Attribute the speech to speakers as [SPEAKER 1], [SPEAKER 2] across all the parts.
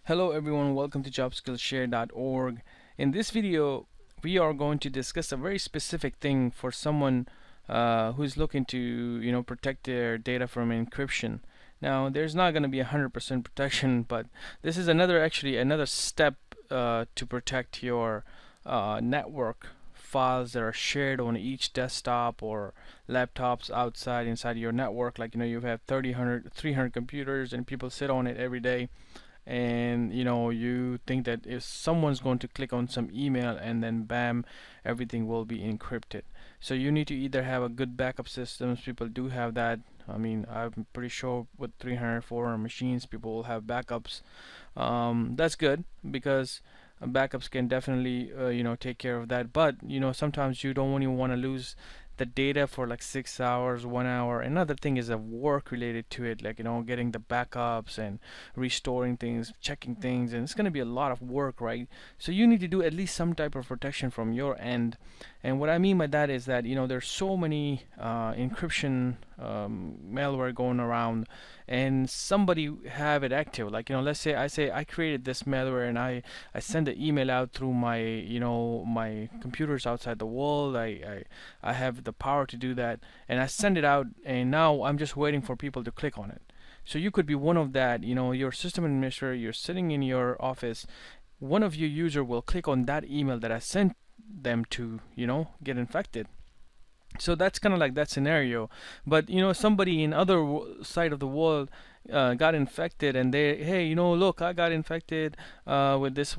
[SPEAKER 1] Hello everyone, welcome to jobskillshare.org. In this video, we are going to discuss a very specific thing for someone who's looking to, protect their data from encryption. Now, there's not going to be 100% protection, but this is another step to protect your network files that are shared on each desktop or laptops inside your network. Like, you have 300 computers and people sit on it every day, and you think that if someone's going to click on some email and then bam, everything will be encrypted. So you need to either have a good backup systems. People do have that. I mean, I'm pretty sure with 300 400 machines people will have backups. That's good because backups can definitely take care of that. But sometimes you don't even want to lose the data for like 6 hours, 1 hour. Another thing is the work related to it, like getting the backups and restoring things, checking things, and it's going to be a lot of work, right? So you need to do at least some type of protection from your end. And what I mean by that is that there's so many encryption malware going around, and somebody have it active. Like let's say I created this malware and I send the email out through my my computers outside the world. I have the power to do that, and I send it out, and now I'm just waiting for people to click on it. So you could be one of that. Your system administrator, you're sitting in your office, one of your user will click on that email that I sent them to get infected. So that's kind of like that scenario. But somebody in other side of the world got infected, and hey, look, I got infected with this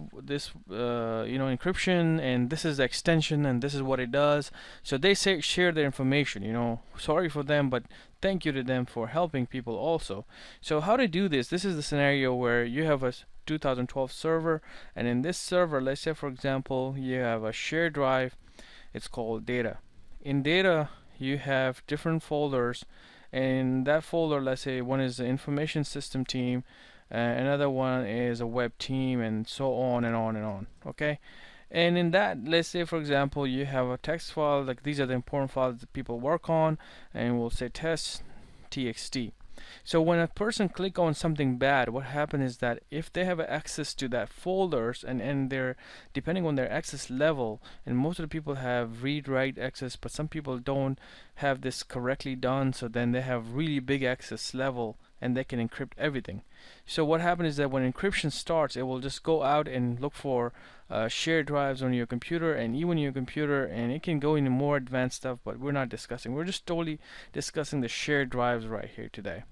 [SPEAKER 1] encryption, and this is the extension, and this is what it does. So they share their information. Sorry for them, but thank you to them for helping people also. So how to do this? This is the scenario where you have a 2012 server, and in this server, let's say for example you have a shared drive. It's called data. In data you have different folders, and that folder, let's say one is the information system team, another one is a web team, and so on and on and on. Okay, and in that, let's say for example you have a text file, like these are the important files that people work on, and we'll say test txt. So when a person click on something bad, what happens is that if they have access to that folders, and they're depending on their access level, and most of the people have read-write access, but some people don't have this correctly done, so then they have really big access level and they can encrypt everything. So what happens is that when encryption starts, it will just go out and look for shared drives on your computer, and even your computer, and it can go into more advanced stuff, but we're not discussing. We're just totally discussing the shared drives right here today.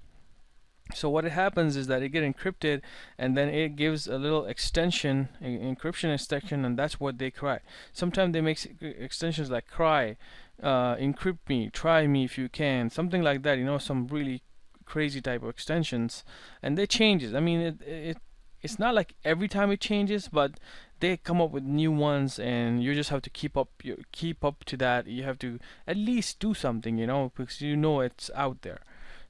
[SPEAKER 1] So what happens is that it gets encrypted, and then it gives a little extension, encryption extension, and that's what they cry. Sometimes they make extensions like cry, encrypt me, try me if you can, something like that. Some really crazy type of extensions, and they changes. I mean, it's not like every time it changes, but they come up with new ones, and you just have to keep up to that. You have to at least do something, because it's out there.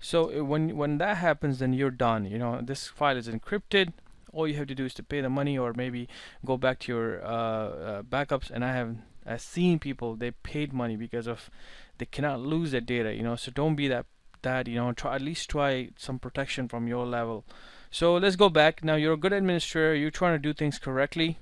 [SPEAKER 1] So when that happens, then you're done. This file is encrypted. All you have to do is to pay the money, or maybe go back to your backups. And I've seen people, they paid money because of they cannot lose their data. So don't be that at least try some protection from your level. So let's go back. Now you're a good administrator. You're trying to do things correctly.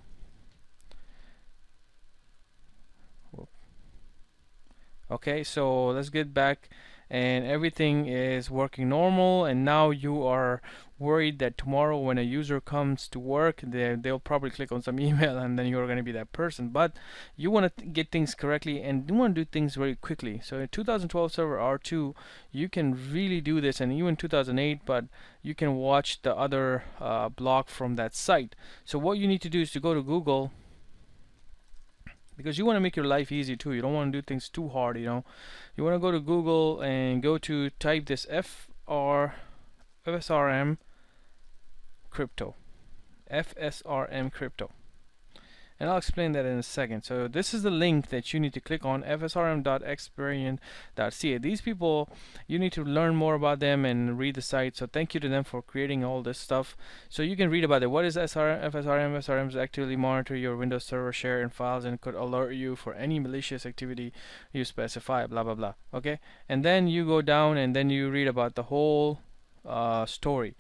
[SPEAKER 1] Okay, so let's get back, and everything is working normal, and now you are worried that tomorrow when a user comes to work, they'll probably click on some email, and then you're going to be that person. But you want to get things correctly, and you want to do things very quickly. So in 2012 server R2, you can really do this, and even 2008, but you can watch the other blog from that site. So what you need to do is to go to Google, because you want to make your life easy too. You don't want to do things too hard. You want to go to Google and go to type this FSRM crypto, FSRM crypto, and I'll explain that in a second. So this is the link that you need to click on, fsrm.experian.ca. These people, you need to learn more about them and read the site. So thank you to them for creating all this stuff. So you can read about it. What is FSRM? FSRM is actively monitor your Windows Server share and files, and could alert you for any malicious activity you specify, blah blah blah. Okay, and then you go down and then you read about the whole story.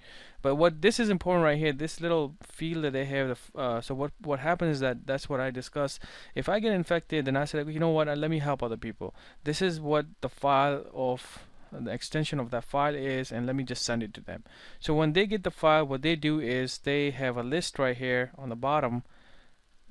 [SPEAKER 1] But what this is important right here, this little field that they have. So what happens is that's what I discussed. If I get infected, then I said, you know what? Let me help other people. This is what the file of the extension of that file is, and let me just send it to them. So when they get the file, what they do is they have a list right here on the bottom,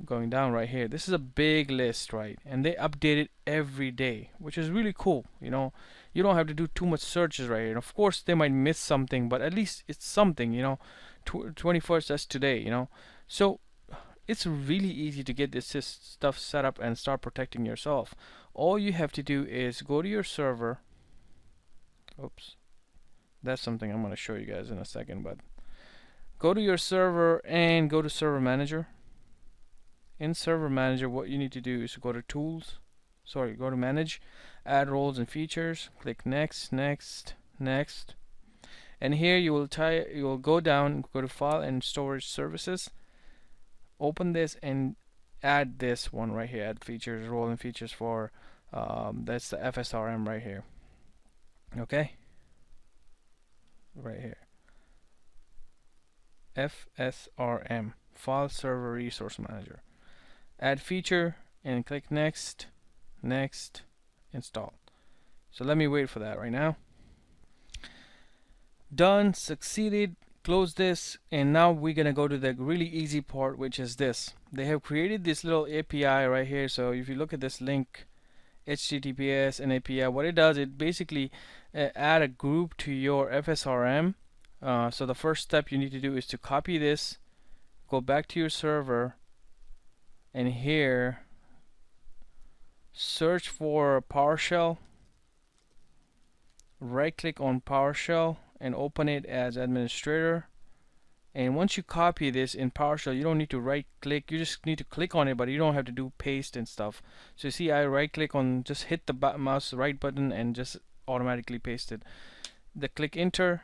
[SPEAKER 1] going down right here. This is a big list, right? And they update it every day, which is really cool. You know, you don't have to do too much searches right here. And of course, they might miss something, but at least it's something. You know, 21st, that's today. You know, so it's really easy to get this stuff set up and start protecting yourself. All you have to do is go to your server. Oops, that's something I'm going to show you guys in a second, but go to your server and go to Server Manager. In Server Manager, what you need to do is go to Tools, go to Manage, Add Roles and Features, click Next, Next, Next, and here you will go down, go to File and Storage Services, open this and add this one right here, Add Features, Role and Features for that's the FSRM right here. Okay, right here, FSRM, File Server Resource Manager. Add feature and click next, next, install. So let me wait for that right now. Done, succeeded, close this, and now we're gonna go to the really easy part, which is this. They have created this little API right here. So if you look at this link, HTTPS and API, what it does, it basically add a group to your FSRM. So the first step you need to do is to copy this, go back to your server, and here search for PowerShell, right click on PowerShell and open it as administrator. And once you copy this in PowerShell, you don't need to right click, you just need to click on it, but you don't have to do paste and stuff. So you see, I right click on, just hit the mouse right button and just automatically paste it. The click enter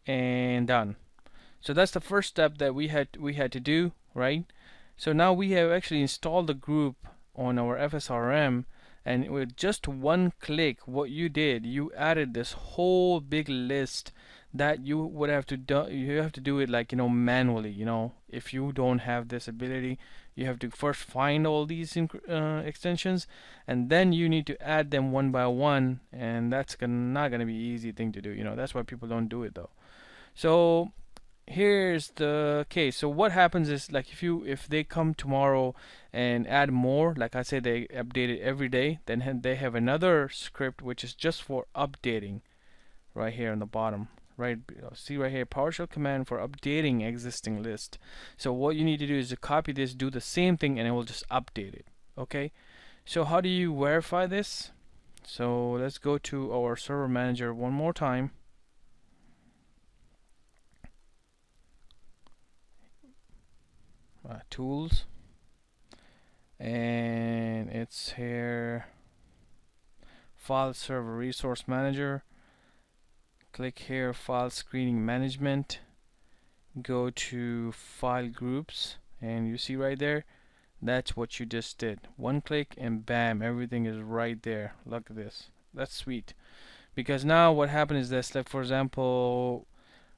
[SPEAKER 1] and done. So that's the first step that we had to do, right? So now we have actually installed the group on our FSRM, and with just one click, what you did, you added this whole big list that you would have to do. You have to do it like, you know, manually. You know, if you don't have this ability, you have to first find all these extensions, and then you need to add them one by one, and that's not gonna be an easy thing to do. You know, that's why people don't do it though. So here's the case. So what happens is, like, if they come tomorrow and add more, like I said, they update it every day, then they have another script which is just for updating right here on the bottom, right? See right here, PowerShell command for updating existing list. So what you need to do is to copy this, do the same thing, and it will just update it. Okay, so how do you verify this? So let's go to our server manager one more time. Tools, and it's here, File Server Resource Manager. Click here, File Screening Management, go to File Groups, and you see right there, that's what you just did. One click and bam, everything is right there. Look at this. That's sweet. Because now what happened is this, like for example,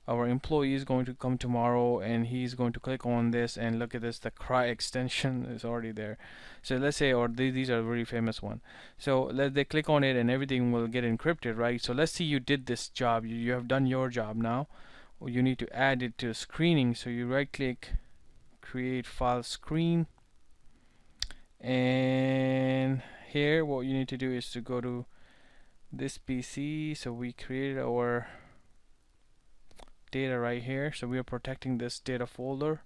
[SPEAKER 1] our employee is going to come tomorrow and he's going to click on this, and look at this, the cry extension is already there. So let's say, or these are a really famous one, so they click on it and everything will get encrypted, right? So let's see, you did this job, you have done your job. Now you need to add it to screening. So you right click, create file screen, and here what you need to do is to go to this PC. So we created our data right here, so we are protecting this data folder.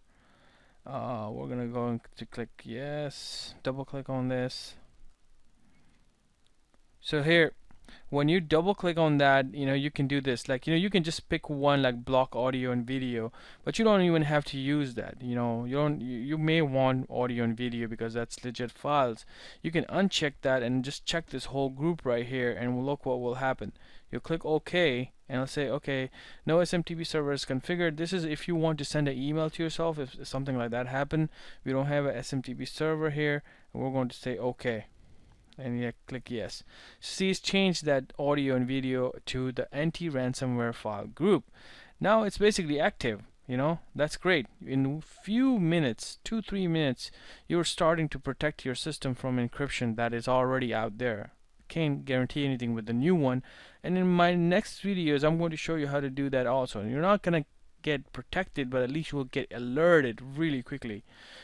[SPEAKER 1] We're gonna go to click yes, double click on this. So here, when you double click on that, you know, you can do this, like, you know, you can just pick one, like block audio and video, but you don't even have to use that. You know, you may want audio and video because that's legit files. You can uncheck that and just check this whole group right here, and look what will happen. You click OK, and I'll say okay, no SMTP server is configured. This is if you want to send an email to yourself, if something like that happened. We don't have a SMTP server here, and we're going to say okay, and yeah, click yes. See, it's changed that audio and video to the anti-ransomware file group. Now it's basically active. That's great. In few minutes, 2-3 minutes, you're starting to protect your system from encryption that is already out there. Can't guarantee anything with the new one. And in my next videos, I'm going to show you how to do that also. And you're not gonna get protected, but at least you will get alerted really quickly.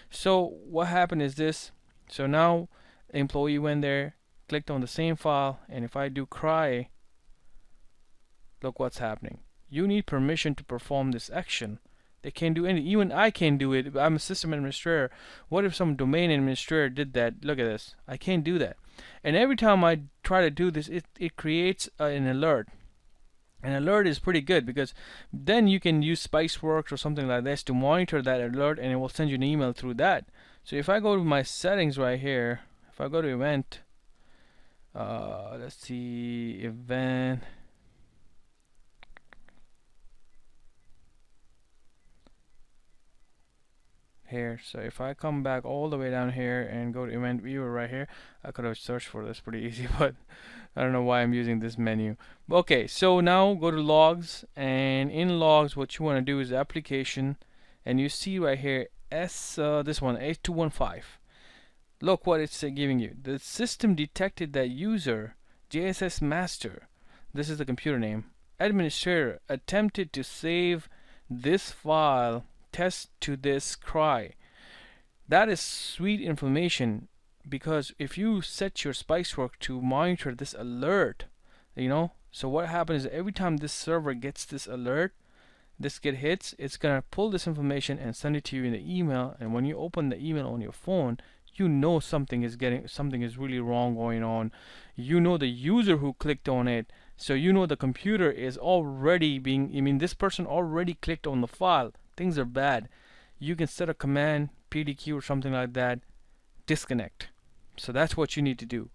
[SPEAKER 1] So what happened is this. So now employee went there, clicked on the same file, and if I do cry, look what's happening. You need permission to perform this action. They can't do any. Even I can't do it. I'm a system administrator. What if some domain administrator did that? Look at this. I can't do that. And every time I try to do this, it creates an alert. An alert is pretty good because then you can use Spiceworks or something like this to monitor that alert, and it will send you an email through that. So if I go to my settings right here, if I go to event, let's see, event. Here, so if I come back all the way down here and go to event viewer right here, I could have searched for this pretty easy, but I don't know why I'm using this menu. Okay, so now go to logs, and in logs what you want to do is application, and you see right here this one 8215. Look what it's giving you. The system detected that user JSS master, this is the computer name, administrator attempted to save this file test to this cry. That is sweet information, because if you set your Spicework to monitor this alert, so what happens is every time this server gets this alert, this get hits, it's gonna pull this information and send it to you in the email, and when you open the email on your phone, something is really wrong going on. The user who clicked on it, so the computer is already this person already clicked on the file. Things are bad. You can set a command, PDQ or something like that, disconnect. So that's what you need to do.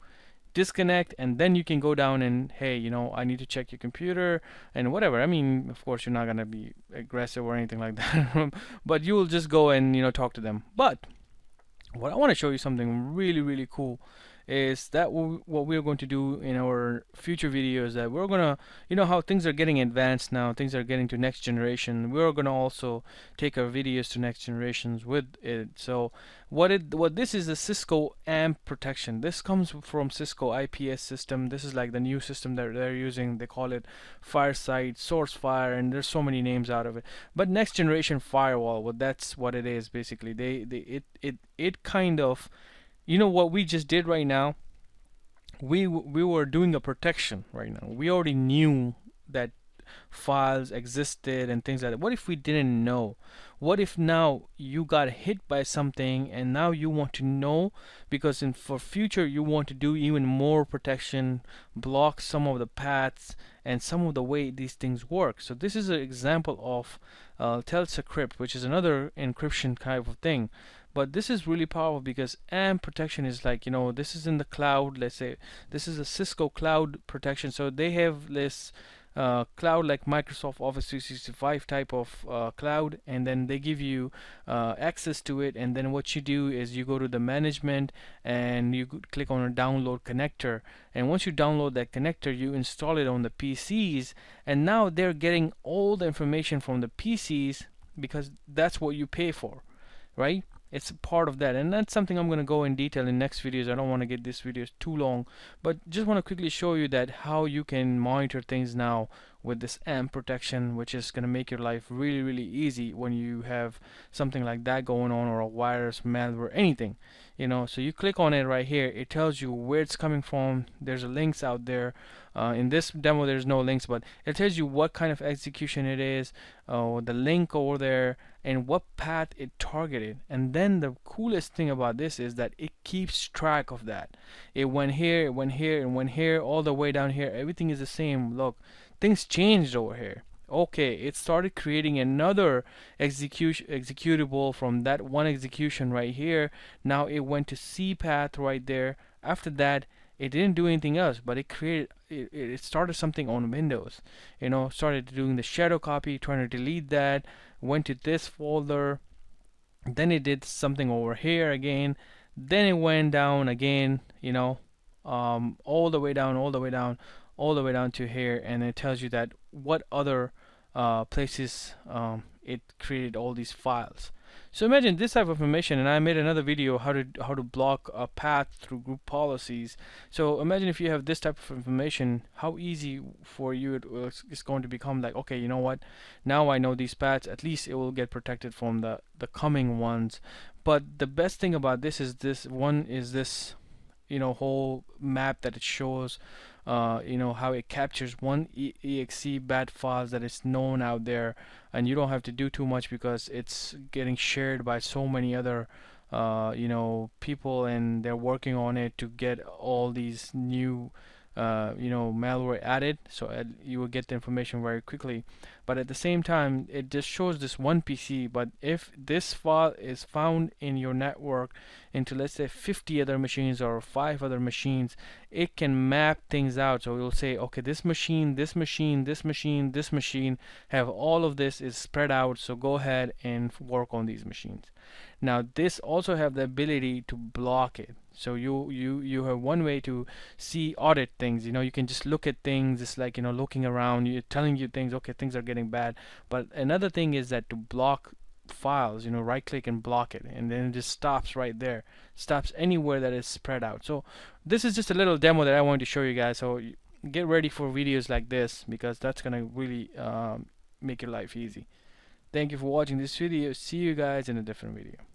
[SPEAKER 1] Disconnect, and then you can go down and, hey, I need to check your computer and whatever. Of course, you're not going to be aggressive or anything like that, but you will just go and, talk to them. But what I want to show you something really, really cool is that what we're going to do in our future videos, that we're gonna, how things are getting advanced now, things are getting to next generation, we're gonna also take our videos to next generations with it. So what this is, a Cisco Amp Protection. This comes from Cisco IPS system. This is like the new system that they're using. They call it Fireside, SourceFire, and there's so many names out of it. But next generation firewall, that's what it is basically. It kind of, what we just did right now, we were doing a protection right now. We already knew that files existed and things like that. What if we didn't know? What if now you got hit by something and now you want to know, because for future you want to do even more protection, block some of the paths and some of the way these things work. So this is an example of Telsa Crypt, which is another encryption type of thing. But this is really powerful because AMP protection is like, this is in the cloud. Let's say this is a Cisco cloud protection. So they have this cloud like Microsoft Office 365 type of cloud, and then they give you access to it. And then what you do is you go to the management and you click on a download connector. And once you download that connector, you install it on the PCs. And now they're getting all the information from the PCs because that's what you pay for, right? It's a part of that, and that's something I'm going to go in detail in next videos. I don't want to get this videos too long, but just want to quickly show you that how you can monitor things now with this AMP protection, which is going to make your life really, really easy when you have something like that going on, or a virus, malware, anything. So you click on it right here. It tells you where it's coming from. There's links out there. In this demo there's no links, but it tells you what kind of execution it is, the link over there, and what path it targeted. And then the coolest thing about this is that it keeps track of that. It went here, it went here, and went here, all the way down here. Everything is the same. Look, things changed over here. Okay, it started creating another executable from that one execution right here. Now it went to C path right there. After that, it didn't do anything else, but it started something on Windows. Started doing the shadow copy, trying to delete that, went to this folder, then it did something over here again, then it went down again, all the way down, all the way down, all the way down to here, and it tells you that what other places it created all these files. So imagine this type of information, and I made another video how to block a path through group policies. So imagine if you have this type of information, how easy for you it's going to become. Like, okay, you know what? Now I know these paths. At least it will get protected from the coming ones. But the best thing about this is this whole map that it shows, how it captures one exe bad files that is known out there, and you don't have to do too much because it's getting shared by so many other people, and they're working on it to get all these new malware added, so you will get the information very quickly. But at the same time, it just shows this one PC, but if this file is found in your network into, let's say, 50 other machines or 5 other machines, it can map things out. So it will say, okay, this machine, this machine, this machine, this machine have all of this is spread out, so go ahead and work on these machines. Now this also have the ability to block it. So you have one way to see, audit things. You can just look at things. It's like, looking around, you're telling you things, okay, things are getting bad. But another thing is that to block files, right click and block it, and then it just stops right there, stops anywhere that is spread out. So this is just a little demo that I wanted to show you guys. So get ready for videos like this, because that's gonna really make your life easy. Thank you for watching this video. See you guys in a different video.